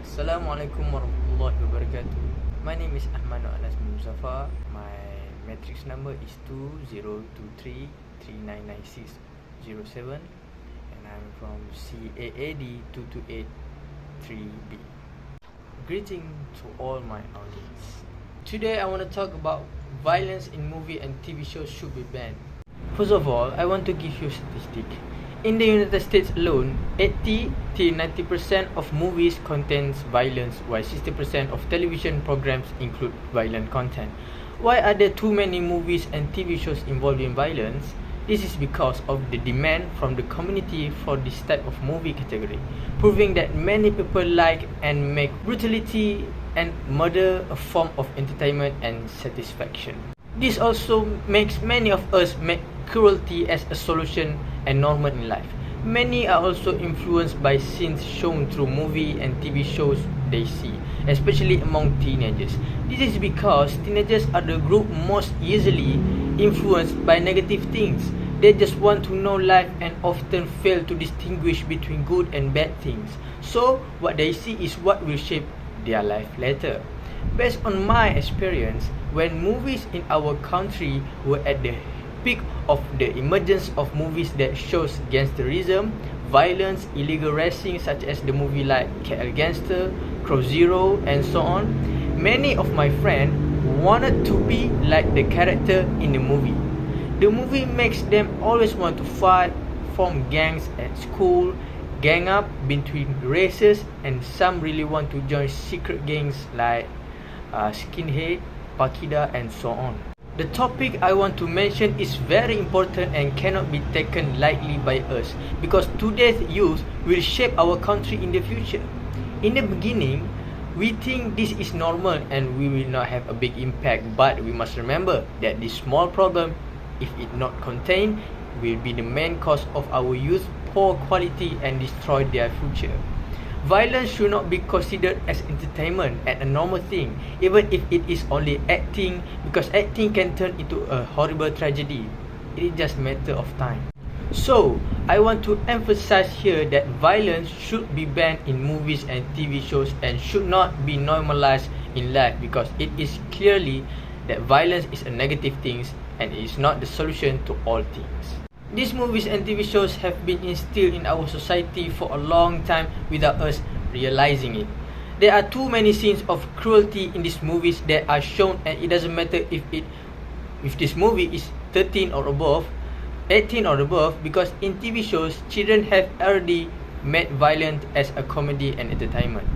Assalamualaikum warahmatullahi wabarakatuh. My name is Ahmad Anas Muzaffar. My matrix number is 2023399607 and I'm from CAAD 2283B. Greeting to all my audience. Today I want to talk about violence in movie and TV shows should be banned. First of all, I want to give you a statistic. In the United States alone, 80-90% of movies contains violence, while 60% of television programs include violent content. Why are there too many movies and TV shows involving violence? This is because of the demand from the community for this type of movie category, proving that many people like and make brutality and murder a form of entertainment and satisfaction. This also makes many of us make cruelty as a solution and normal in life. Many are also influenced by scenes shown through movie and TV shows they see, especially among teenagers. This is because teenagers are the group most easily influenced by negative things. They just want to know life and often fail to distinguish between good and bad things. So, what they see is what will shape their life later. Based on my experience, when movies in our country were at the peak of the emergence of movies that shows gangsterism, violence, illegal racing such as the movie like KL Gangster, Crow Zero and so on, many of my friends wanted to be like the character in the movie. The movie makes them always want to fight, form gangs at school, gang up between races, and some really want to join secret gangs like Skinhead, Pakida and so on. The topic I want to mention is very important and cannot be taken lightly by us because today's youth will shape our country in the future. In the beginning, we think this is normal and we will not have a big impact, but we must remember that this small problem, if it not contained, will be the main cause of our youth poor quality and destroy their future. Violence should not be considered as entertainment and a normal thing, even if it is only acting, because acting can turn into a horrible tragedy. It is just a matter of time. So, I want to emphasize here that violence should be banned in movies and TV shows and should not be normalized in life because it is clearly that violence is a negative thing and it is not the solution to all things. These movies and TV shows have been instilled in our society for a long time without us realizing it. There are too many scenes of cruelty in these movies that are shown, and it doesn't matter if this movie is 13 or above, 18 or above, because in TV shows, children have already made violence as a comedy and entertainment.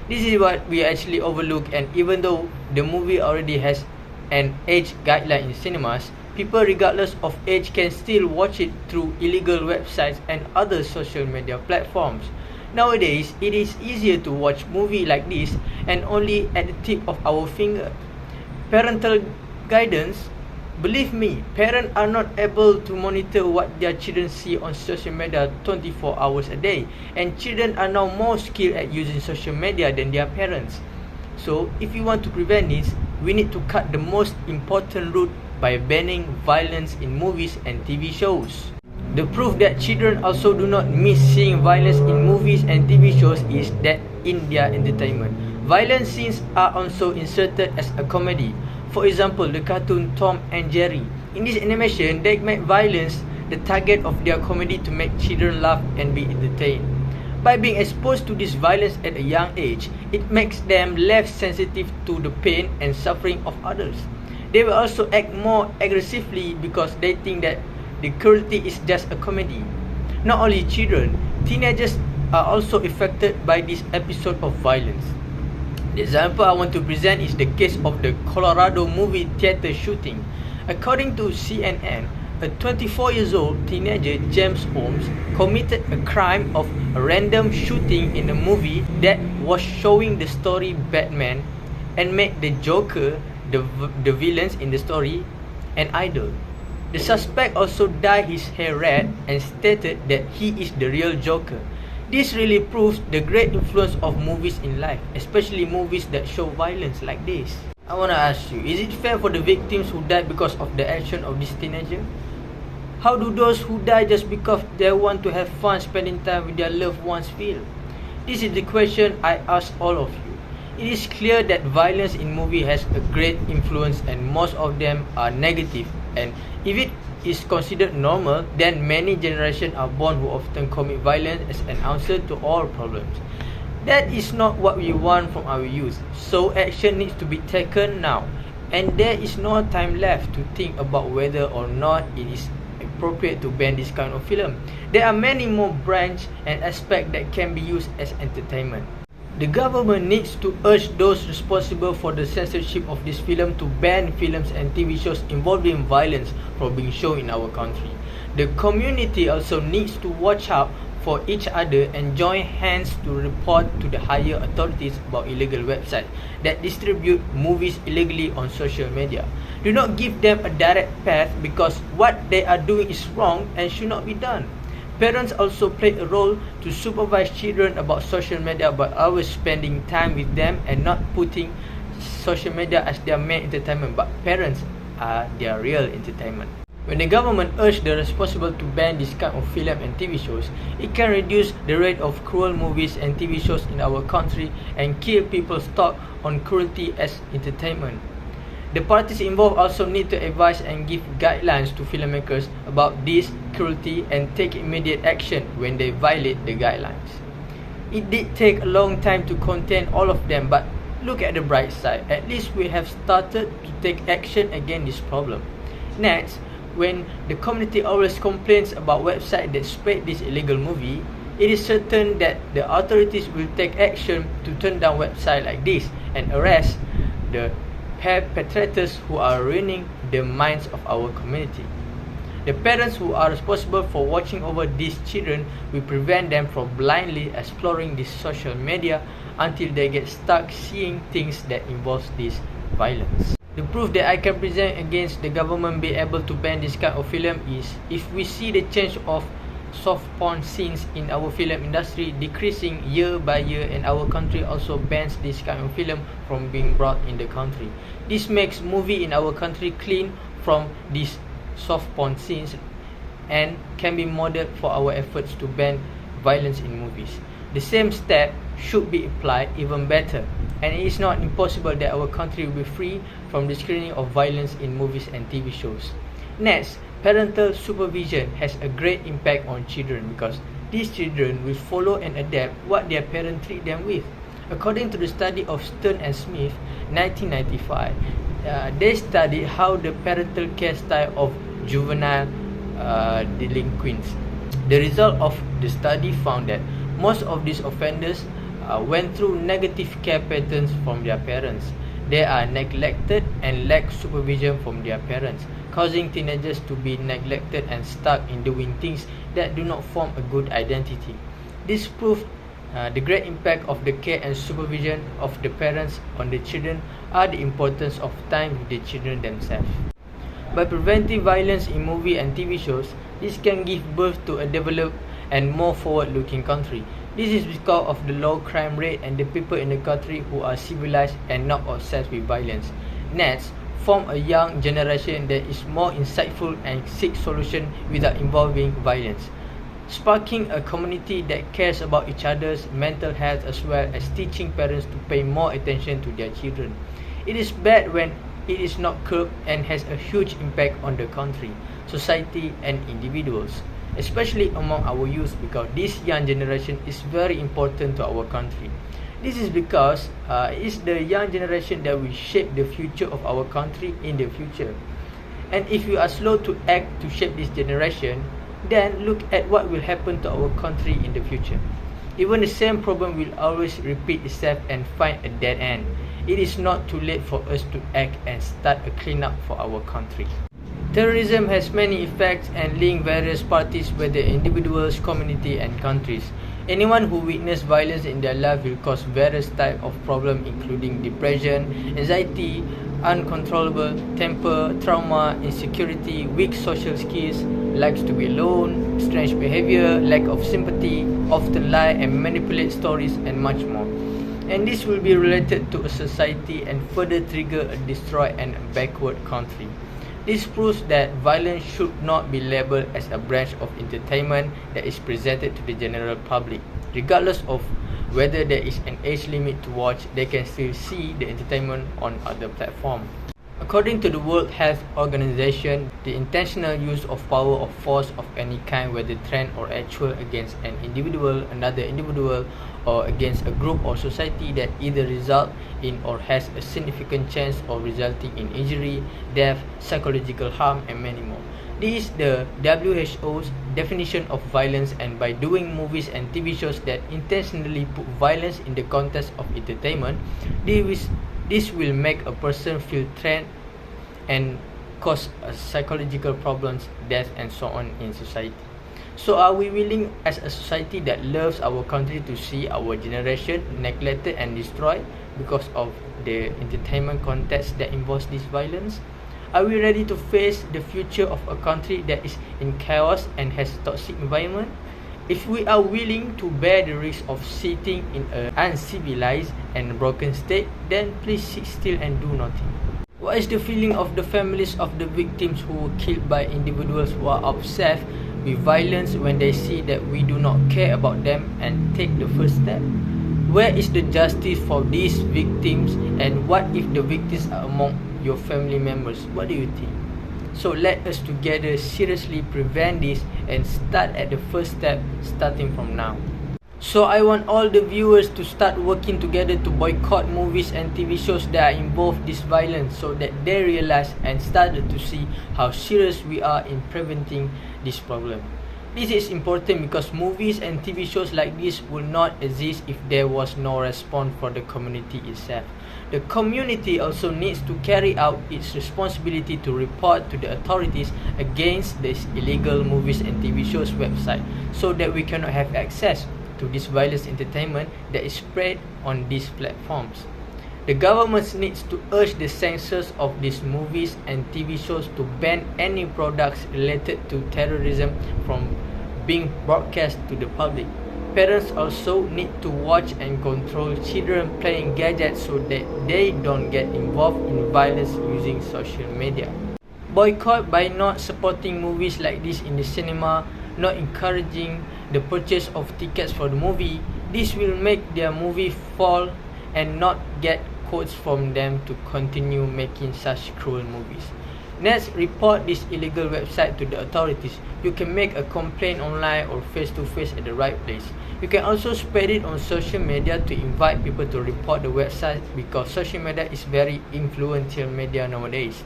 This is what we actually overlook, and even though the movie already has an age guideline in cinemas, people regardless of age can still watch it through illegal websites and other social media platforms. Nowadays, it is easier to watch movie like this and only at the tip of our finger. Parental guidance. Believe me, parents are not able to monitor what their children see on social media 24 hours a day, and children are now more skilled at using social media than their parents. So, if we want to prevent this, we need to cut the most important route by banning violence in movies and TV shows. The proof that children also do not miss seeing violence in movies and TV shows is that in their entertainment, violent scenes are also inserted as a comedy. For example, the cartoon Tom and Jerry. In this animation, they make violence the target of their comedy to make children laugh and be entertained. By being exposed to this violence at a young age, it makes them less sensitive to the pain and suffering of others. They will also act more aggressively because they think that the cruelty is just a comedy. Not only children, teenagers are also affected by this episode of violence. The example I want to present is the case of the Colorado movie theater shooting. According to CNN, a 24-year-old teenager, James Holmes, committed a crime of a random shooting in a movie that was showing the story Batman and made the Joker, the villains in the story, an idol. The suspect also dyed his hair red and stated that he is the real Joker. This really proves the great influence of movies in life, especially movies that show violence like this. I want to ask you, is it fair for the victims who died because of the action of this teenager? How do those who die just because they want to have fun spending time with their loved ones feel? This is the question I ask all of you. It is clear that violence in movie has a great influence and most of them are negative, and if it is considered normal, then many generations are born who often commit violence as an answer to all problems. That is not what we want from our youth, so action needs to be taken now, and there is no time left to think about whether or not it is appropriate to ban this kind of film. There are many more branches and aspects that can be used as entertainment. The government needs to urge those responsible for the censorship of this film to ban films and TV shows involving violence from being shown in our country. The community also needs to watch out for each other and join hands to report to the higher authorities about illegal websites that distribute movies illegally on social media. Do not give them a direct path because what they are doing is wrong and should not be done. Parents also play a role to supervise children about social media by always spending time with them and not putting social media as their main entertainment, but parents are their real entertainment. When the government urges the responsible to ban this kind of film and TV shows, it can reduce the rate of cruel movies and TV shows in our country and keep people's thought on cruelty as entertainment. The parties involved also need to advise and give guidelines to filmmakers about this cruelty and take immediate action when they violate the guidelines. It did take a long time to contain all of them, but look at the bright side. At least we have started to take action against this problem. Next, when the community always complains about websites that spread this illegal movie, it is certain that the authorities will take action to turn down websites like this and arrest the perpetrators who are ruining the minds of our community. The parents who are responsible for watching over these children will prevent them from blindly exploring this social media until they get stuck seeing things that involve this violence. The proof that I can present against the government being able to ban this kind of film is if we see the change of soft porn scenes in our film industry decreasing year by year, and our country also bans this kind of film from being brought in the country. This makes movie in our country clean from these soft porn scenes and can be modeled for our efforts to ban violence in movies. The same step should be applied even better, and it is not impossible that our country will be free from the screening of violence in movies and TV shows. Next, parental supervision has a great impact on children because these children will follow and adapt what their parents treat them with. According to the study of Stern and Smith, 1995, they studied how the parental care style of juvenile delinquents. The result of the study found that most of these offenders went through negative care patterns from their parents. They are neglected and lack supervision from their parents, causing teenagers to be neglected and stuck in doing things that do not form a good identity. This proved the great impact of the care and supervision of the parents on the children are the importance of time with the children themselves. By preventing violence in movie and TV shows, this can give birth to a developed and more forward-looking country. This is because of the low crime rate and the people in the country who are civilized and not obsessed with violence. Next, form a young generation that is more insightful and seeks solutions without involving violence, sparking a community that cares about each other's mental health as well as teaching parents to pay more attention to their children. It is bad when it is not curbed and has a huge impact on the country, society and individuals, especially among our youth, because this young generation is very important to our country. This is because it's the young generation that will shape the future of our country in the future. And if you are slow to act to shape this generation, then look at what will happen to our country in the future. Even the same problem will always repeat itself and find a dead end. It is not too late for us to act and start a cleanup for our country. Terrorism has many effects and link various parties, whether individuals, community and countries. Anyone who witness violence in their life will cause various types of problems including depression, anxiety, uncontrollable temper, trauma, insecurity, weak social skills, likes to be alone, strange behavior, lack of sympathy, often lie and manipulate stories and much more. And this will be related to a society and further trigger a destroyed and backward country. This proves that violence should not be labelled as a branch of entertainment that is presented to the general public, regardless of whether there is an age limit to watch, they can still see the entertainment on other platforms. According to the World Health Organization, the intentional use of power or force of any kind, whether threat or actual, against an individual, another individual, or against a group or society that either result in or has a significant chance of resulting in injury, death, psychological harm, and many more. This is the WHO's definition of violence, and by doing movies and TV shows that intentionally put violence in the context of entertainment, this will make a person feel threatened and cause psychological problems, death, and so on in society. So are we willing as a society that loves our country to see our generation neglected and destroyed because of the entertainment context that involves this violence? Are we ready to face the future of a country that is in chaos and has a toxic environment? If we are willing to bear the risk of sitting in an uncivilized and broken state, then please sit still and do nothing. What is the feeling of the families of the victims who were killed by individuals who are obsessed with violence when they see that we do not care about them and take the first step? Where is the justice for these victims, and what if the victims are among your family members? What do you think? So let us together seriously prevent this and start at the first step, starting from now. So I want all the viewers to start working together to boycott movies and TV shows that are involved this violence, so that they realize and started to see how serious we are in preventing this problem. This is important because movies and TV shows like this will not exist if there was no response from the community itself. The community also needs to carry out its responsibility to report to the authorities against this illegal movies and TV shows website, so that we cannot have access to this violent entertainment that is spread on these platforms. The government needs to urge the censors of these movies and TV shows to ban any products related to terrorism from being broadcast to the public. Parents also need to watch and control children playing gadgets so that they don't get involved in violence using social media. Boycott by not supporting movies like this in the cinema, not encouraging the purchase of tickets for the movie. This will make their movie fall and not get quotes from them to continue making such cruel movies. Next, report this illegal website to the authorities. You can make a complaint online or face-to-face at the right place. You can also spread it on social media to invite people to report the website, because social media is very influential media nowadays.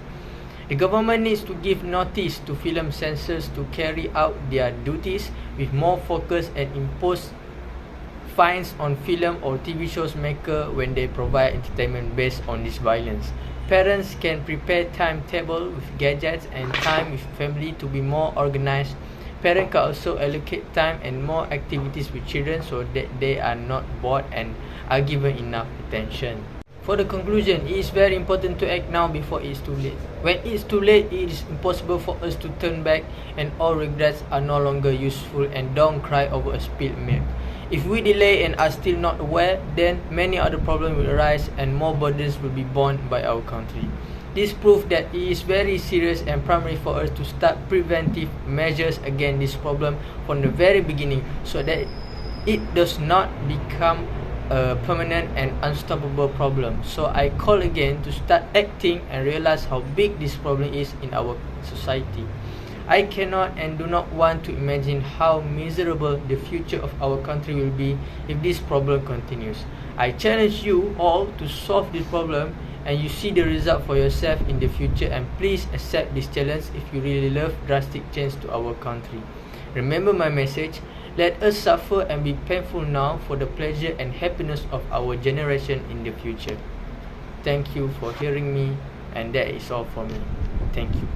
The government needs to give notice to film censors to carry out their duties with more focus and impose fines on film or TV shows maker when they provide entertainment based on this violence. Parents can prepare timetable with gadgets and time with family to be more organized. Parents can also allocate time and more activities with children so that they are not bored and are given enough attention. For the conclusion, it is very important to act now before it is too late. When it is too late, it is impossible for us to turn back, and all regrets are no longer useful. And don't cry over a spilled milk. If we delay and are still not aware, then many other problems will arise and more burdens will be borne by our country. This proves that it is very serious and primary for us to start preventive measures against this problem from the very beginning, so that it does not become a permanent and unstoppable problem. So I call again to start acting and realize how big this problem is in our society. I cannot and do not want to imagine how miserable the future of our country will be if this problem continues. I challenge you all to solve this problem, and you see the result for yourself in the future, and please accept this challenge if you really love drastic change to our country. Remember my message: let us suffer and be painful now for the pleasure and happiness of our generation in the future. Thank you for hearing me, and that is all for me. Thank you.